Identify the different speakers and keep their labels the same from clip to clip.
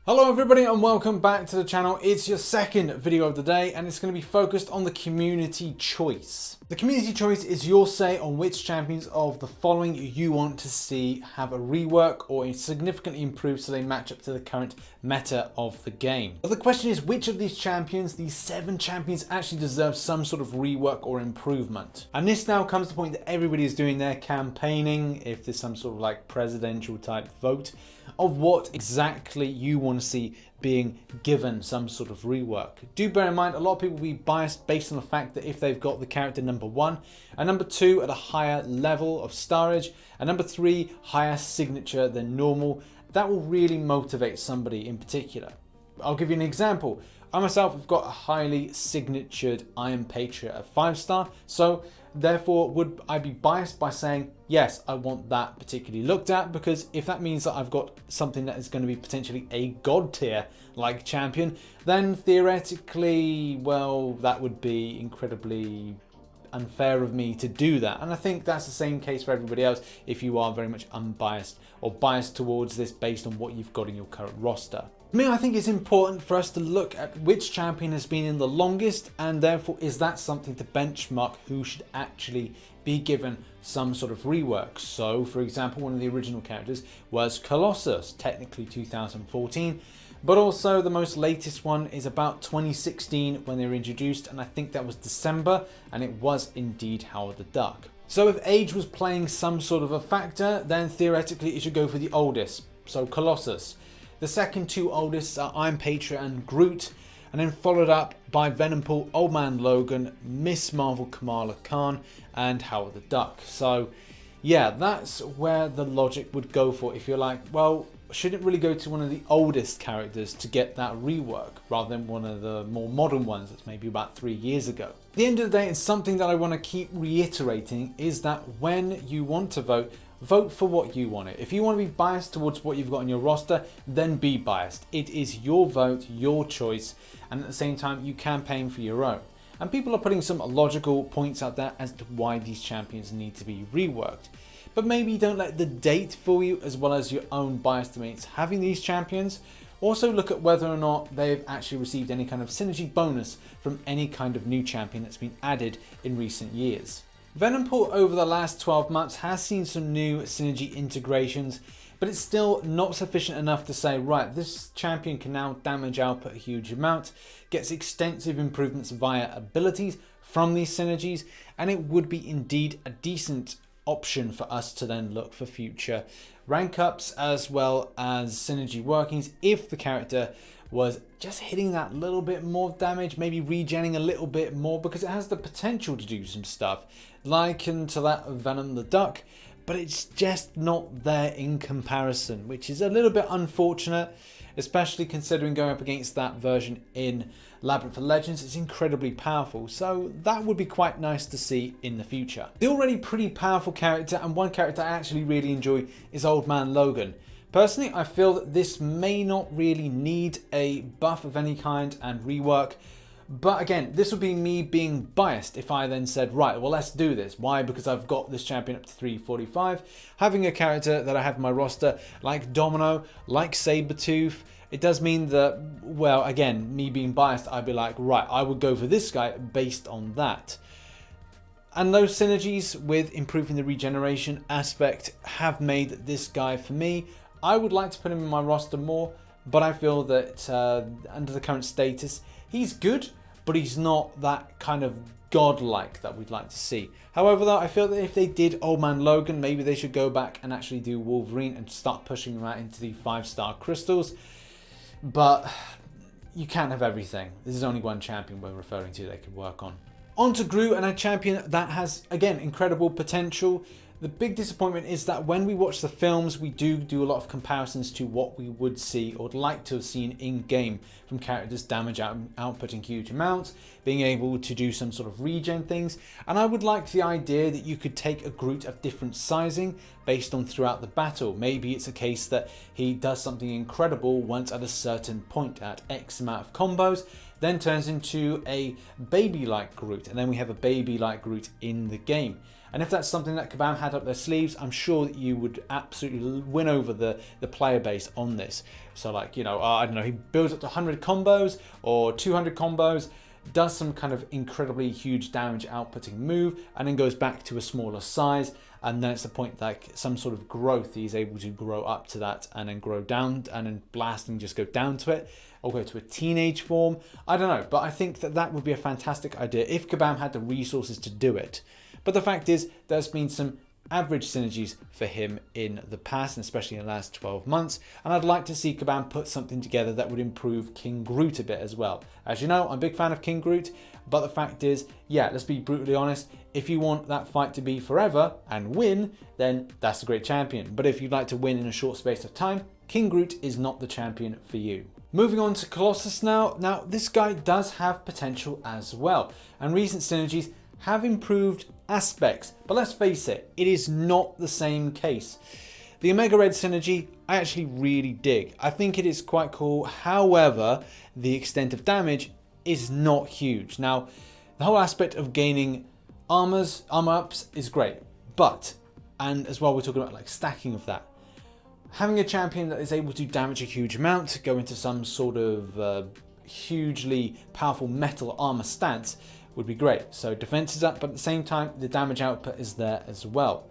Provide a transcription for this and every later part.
Speaker 1: Hello everybody and welcome back to the channel. It's your second video of the day and it's going to be focused on the community choice. The community choice is your say on which champions of the following you want to see have a rework or significantly improved so they match up to the current meta of the game. But the question is, which of these champions, these 7 champions, actually deserve some sort of rework or improvement? And this now comes to the point that everybody is doing their campaigning, if there's some sort of like presidential type vote, of what exactly you want to see being given some sort of rework. Do bear in mind, a lot of people will be biased based on the fact that if they've got the character number 1 and number 2 at a higher level of starage and number 3 higher signature than normal, that will really motivate somebody in particular. I'll give you an example. I myself have got a highly signatured Iron Patriot at 5-star, so therefore would I be biased by saying yes, I want that particularly looked at, because if that means that I've got something that is going to be potentially a god tier like champion, then theoretically, well, that would be incredibly unfair of me to do that. And I think that's the same case for everybody else if you are very much unbiased or biased towards this based on what you've got in your current roster. For me, I think it's important for us to look at which champion has been in the longest, and therefore is that something to benchmark who should actually be given some sort of rework. So for example, one of the original characters was Colossus, technically 2014, but also the most latest one is about 2016 when they were introduced, and I think that was December, and it was indeed Howard the Duck. So if age was playing some sort of a factor, then theoretically it should go for the oldest, so Colossus. The second 2 oldest are Iron Patriot and Groot, and then followed up by Venompool, Old Man Logan, Miss Marvel Kamala Khan, and Howard the Duck. So yeah, that's where the logic would go for if you're like, well, should it really go to one of the oldest characters to get that rework rather than one of the more modern ones that's maybe about 3 years ago? At the end of the day, it's something that I want to keep reiterating, is that when you want to vote, vote for what you want it. If you want to be biased towards what you've got on your roster, then be biased. It is your vote, your choice, and at the same time you campaign for your own. And people are putting some logical points out there as to why these champions need to be reworked. But maybe don't let the date fool you, as well as your own bias towards having these champions. Also look at whether or not they've actually received any kind of synergy bonus from any kind of new champion that's been added in recent years. Venompool over the last 12 months has seen some new synergy integrations, but it's still not sufficient enough to say, right, this champion can now damage output a huge amount, gets extensive improvements via abilities from these synergies, and it would be indeed a decent option for us to then look for future rank ups as well as synergy workings if the character was just hitting that little bit more damage, maybe regenning a little bit more, because it has the potential to do some stuff likened to that of Venom the Duck, but it's just not there in comparison, which is a little bit unfortunate, especially considering going up against that version in Labyrinth of Legends. It's incredibly powerful, so that would be quite nice to see in the future. The already pretty powerful character, and one character I actually really enjoy, is Old Man Logan. Personally, I feel that this may not really need a buff of any kind and rework, but again, this would be me being biased if I then said, right, well, let's do this. Why? Because I've got this champion up to 345, having a character that I have in my roster like Domino, like Sabretooth. It does mean that, well, again, me being biased, I'd be like, right, I would go for this guy based on that. And those synergies with improving the regeneration aspect have made this guy, for me, I would like to put him in my roster more, but I feel that under the current status, he's good, but he's not that kind of godlike that we'd like to see. However, though, I feel that if they did Old Man Logan, maybe they should go back and actually do Wolverine and start pushing him out into the 5-star crystals. But you can't have everything. This is only one champion we're referring to they could work on. On to Groot, and a champion that has, again, incredible potential. The big disappointment is that when we watch the films, we do a lot of comparisons to what we would see or would like to have seen in game from characters damage outputting huge amounts, being able to do some sort of regen things. And I would like the idea that you could take a Groot of different sizing, based on throughout the battle. Maybe it's a case that he does something incredible once at a certain point at X amount of combos, then turns into a baby-like Groot, and then we have a baby-like Groot in the game. And if that's something that Kabam had up their sleeves, I'm sure that you would absolutely win over the player base on this. So like, you know, I don't know, he builds up to 100 combos or 200 combos, does some kind of incredibly huge damage outputting move, and then goes back to a smaller size. And then it's the point like some sort of growth, he's able to grow up to that and then grow down and then blast and just go down to it, or go to a teenage form. I don't know, but I think that that would be a fantastic idea if Kabam had the resources to do it. But the fact is, there's been some average synergies for him in the past, and especially in the last 12 months. And I'd like to see Kabam put something together that would improve King Groot a bit as well. As you know, I'm a big fan of King Groot, but the fact is, yeah, let's be brutally honest, if you want that fight to be forever and win, then that's a great champion. But if you'd like to win in a short space of time, King Groot is not the champion for you. Moving on to Colossus now. Now, this guy does have potential as well, and recent synergies have improved aspects, but let's face it, it is not the same case. The Omega Red synergy I actually really dig. I think it is quite cool. However, the extent of damage is not huge. Now, the whole aspect of gaining armor ups is great, but, and as well we're talking about like stacking of that, having a champion that is able to damage a huge amount, go into some sort of hugely powerful metal armor stance would be great. So defense is up, but at the same time, the damage output is there as well.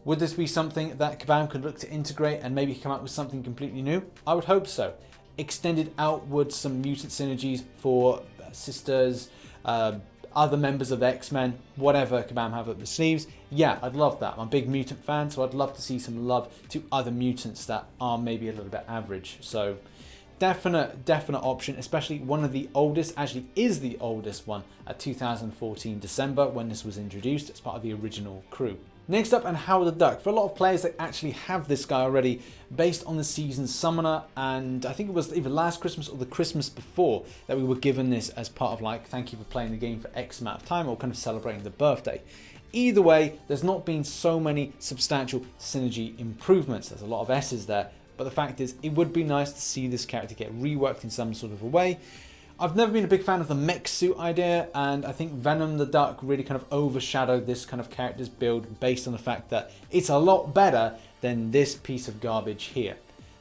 Speaker 1: Would this be something that Kabam could look to integrate and maybe come up with something completely new? I would hope so. Extended outwards some mutant synergies for sisters, other members of X-Men, whatever Kabam have up the sleeves. Yeah, I'd love that. I'm a big mutant fan, so I'd love to see some love to other mutants that are maybe a little bit average. So definite option, especially one of the oldest, actually is the oldest one at 2014 December when this was introduced as part of the original crew. Next up, and Howard the Duck. For a lot of players, they actually have this guy already based on the season summoner, and I think it was either last Christmas or the Christmas before that we were given this as part of like, thank you for playing the game for X amount of time, or kind of celebrating the birthday. Either way, there's not been so many substantial synergy improvements. There's a lot of S's there. But the fact is, it would be nice to see this character get reworked in some sort of a way. I've never been a big fan of the mech suit idea, and I think Venom the Duck really kind of overshadowed this kind of character's build based on the fact that it's a lot better than this piece of garbage here.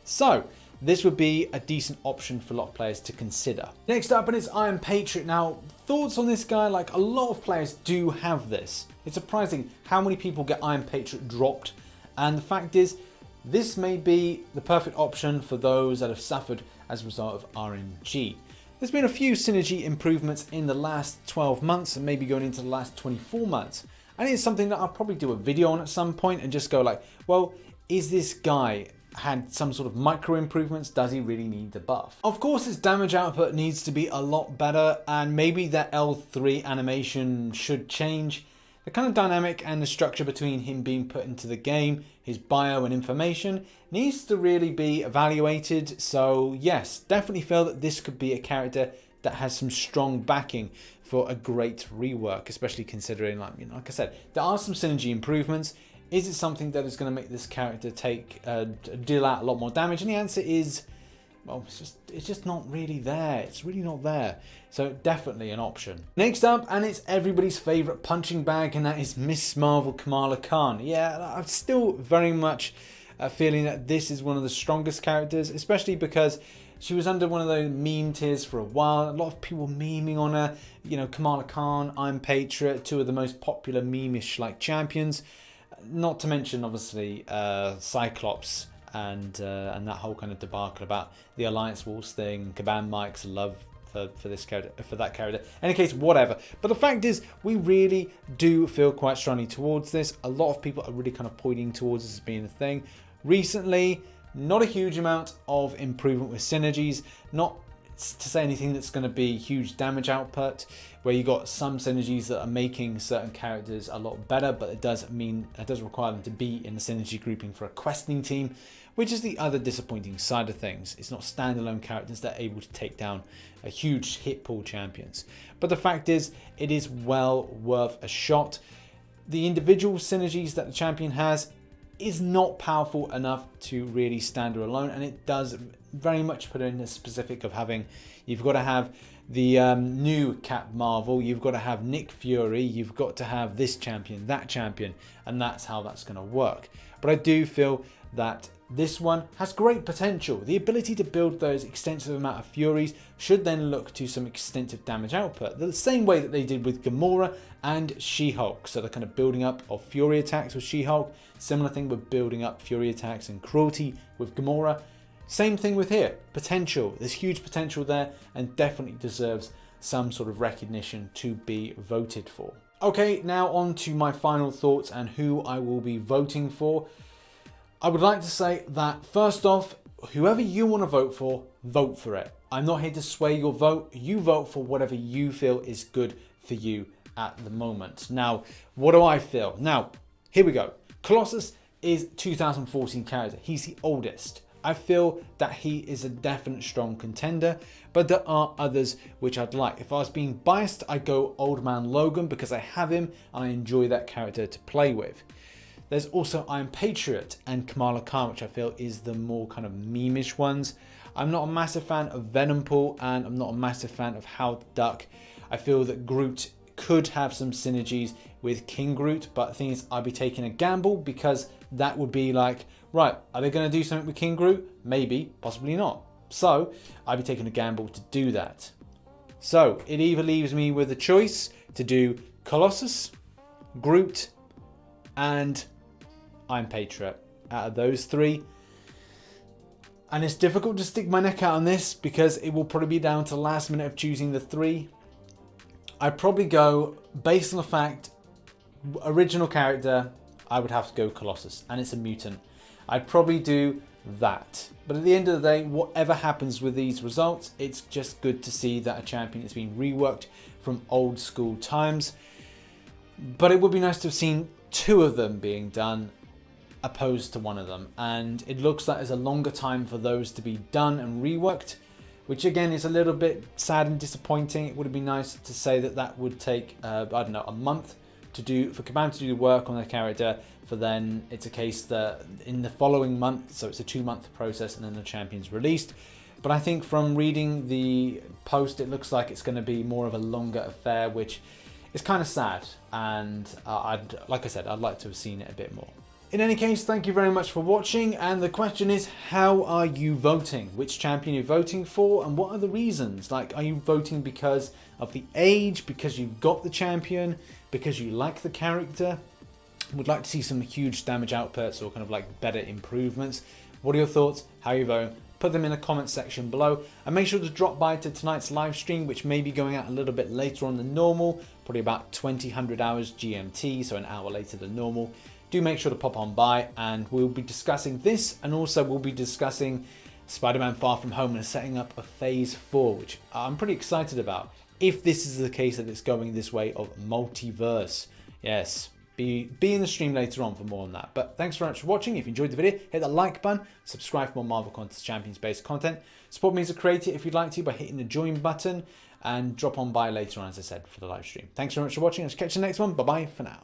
Speaker 1: So this would be a decent option for a lot of players to consider. Next up, and it's Iron Patriot. Now, thoughts on this guy? Like, a lot of players do have this. It's surprising how many people get Iron Patriot dropped, and the fact is, this may be the perfect option for those that have suffered as a result of RNG. There's been a few synergy improvements in the last 12 months and maybe going into the last 24 months. And it's something that I'll probably do a video on at some point and just go like, well, is this guy had some sort of micro improvements? Does he really need the buff? Of course, his damage output needs to be a lot better, and maybe that L3 animation should change. The kind of dynamic and the structure between him being put into the game, his bio and information, needs to really be evaluated. So yes, definitely feel that this could be a character that has some strong backing for a great rework, especially considering, like, you know, like I said, there are some synergy improvements. Is it something that is going to make this character deal out a lot more damage? And the answer is, well, it's just not really there. It's really not there. So definitely an option. Next up, and it's everybody's favorite punching bag, and that is Miss Marvel Kamala Khan. Yeah, I'm still very much feeling that this is one of the strongest characters, especially because she was under one of those meme tiers for a while. A lot of people memeing on her. You know, Kamala Khan, Iron Patriot, two of the most popular meme-ish like champions. Not to mention, obviously, Cyclops and that whole kind of debacle about the Alliance Wars thing, Kabam Mike's love for this character, for that character. In any case, whatever. But the fact is, we really do feel quite strongly towards this. A lot of people are really kind of pointing towards this as being a thing. Recently, not a huge amount of improvement with synergies. Not to say anything that's going to be huge damage output, where you got some synergies that are making certain characters a lot better, but it does require them to be in the synergy grouping for a questing team, which is the other disappointing side of things. It's not standalone characters that are able to take down a huge hit pool champions. But the fact is, it is well worth a shot. The individual synergies that the champion has, is not powerful enough to really stand alone, and it does very much put in the specific of having, you've got to have the new Cap Marvel, you've got to have Nick Fury, you've got to have this champion, that champion, and that's how that's going to work. But I do feel that this one has great potential. The ability to build those extensive amount of Furies should then look to some extensive damage output, the same way that they did with Gamora and She-Hulk. So they're kind of building up of Fury attacks with She-Hulk, similar thing with building up Fury attacks and Cruelty with Gamora. Same thing with here, potential. There's huge potential there and definitely deserves some sort of recognition to be voted for. Okay, now on to my final thoughts and who I will be voting for. I would like to say that first off, whoever you want to vote for it. I'm not here to sway your vote. You vote for whatever you feel is good for you at the moment. Now, what do I feel? Now, here we go. Colossus is 2014 character. He's the oldest. I feel that he is a definite strong contender, but there are others which I'd like. If I was being biased, I'd go Old Man Logan because I have him and I enjoy that character to play with. There's also I Am Patriot and Kamala Khan, which I feel is the more kind of meme-ish ones. I'm not a massive fan of Venompool, and I'm not a massive fan of Howard the Duck. I feel that Groot could have some synergies with King Groot, but the thing is, I'd be taking a gamble because that would be like, right, are they going to do something with King Groot? Maybe, possibly not. So I'd be taking a gamble to do that. So it either leaves me with a choice to do Colossus, Groot, and I'm Patriot. Out of those three, and it's difficult to stick my neck out on this because it will probably be down to the last minute of choosing the three. I'd probably go, based on the fact, original character, I would have to go Colossus, and it's a mutant. I'd probably do that. But at the end of the day, whatever happens with these results, it's just good to see that a champion is being reworked from old school times. But it would be nice to have seen two of them being done opposed to one of them, and it looks like there's a longer time for those to be done and reworked, which again is a little bit sad and disappointing. It would have been nice to say that that would take I don't know, a month to do, for Kabam to do the work on their character, for then it's a case that in the following month, so it's a 2-month process, and then the champion's released. But I think from reading the post, it looks like it's going to be more of a longer affair, which is kind of sad, and like I said, I'd like to have seen it a bit more. In any case, thank you very much for watching, and the question is, how are you voting? Which champion are you voting for, and what are the reasons? Like, are you voting because of the age, because you've got the champion, because you like the character, would like to see some huge damage outputs or kind of like better improvements? What are your thoughts? How are you voting? Put them in the comment section below, and make sure to drop by to tonight's live stream, which may be going out a little bit later on than normal, probably about 2000 hours GMT, so an hour later than normal. Do make sure to pop on by, and we'll be discussing this, and also we'll be discussing Spider-Man Far From Home and setting up a phase 4, which I'm pretty excited about. If this is the case that it's going this way of multiverse, yes, be in the stream later on for more on that. But thanks very much for watching. If you enjoyed the video, hit that like button, subscribe for more Marvel Contest Champions based content. Support me as a creator if you'd like to by hitting the join button, and drop on by later on, as I said, for the live stream. Thanks very much for watching. I'll catch you in the next one. Bye bye for now.